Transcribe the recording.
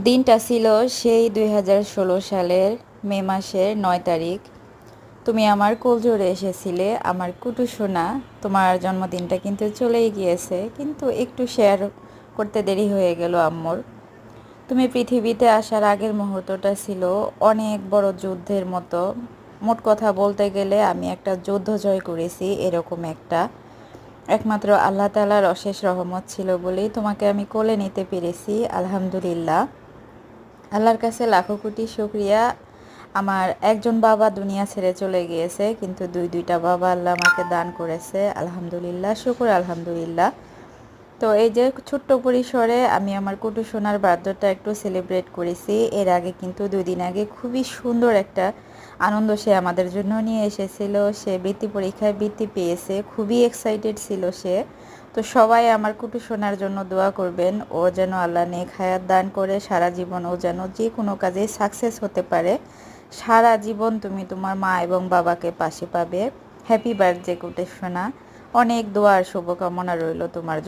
দিনটা ছিল সেই 2016 সালের মে মাসের 9 তারিখ। তুমি আমার কোলজোড়ে এসেছিলে, আমার কুটু সোনা। তোমার জন্মদিনটা কিন্তু চলেই গিয়েছে, কিন্তু একটু শেয়ার করতে দেরি হয়ে গেল আম্মুর। তুমি পৃথিবীতে আসার আগের মুহূর্তটা ছিল অনেক বড় যুদ্ধের মতো। মোট কথা বলতে গেলে আমি একটা যুদ্ধ জয় করেছি, এরকম একটা। একমাত্র আল্লাহ তাআলার অশেষ রহমত ছিল বলেই তোমাকে আমি কোলে নিতে পেরেছি, আলহামদুলিল্লাহ। আল্লাহর কাছে লাখো কোটি শুকরিয়া। আমার একজন বাবা দুনিয়া ছেড়ে চলে গিয়েছে, কিন্তু দুইটা বাবা আল্লাহ আমাকে দান করেছে, আলহামদুলিল্লাহ, শুকর আলহামদুলিল্লাহ। তো এই যে ছোট্ট পরিসরে আমি আমার কুটু সোনার বার্থডেটা একটু সেলিব্রেট করেছি। এর আগে কিন্তু 2 দিন আগে খুবই সুন্দর একটা আনন্দ সে আমাদের জন্য নিয়ে এসেছিল। সে বৃত্তি পরীক্ষায় বৃত্তি পেয়েছে, খুবই এক্সাইটেড ছিল সে। তো সবাই আমার কুটু সোনার জন্য দোয়া করবেন, ও যেন আল্লাহ নেক হায়াত দান করে সারা জীবন ও যেন যে কোনো কাজে সাকসেস হতে পারে। সারা জীবন তুমি তোমার মা এবং বাবাকে পাশে পাবে। হ্যাপি বার্থডে কুটু সোনা। অনেক দোয়া আর শুভকামনা রইল তোমার জন্য।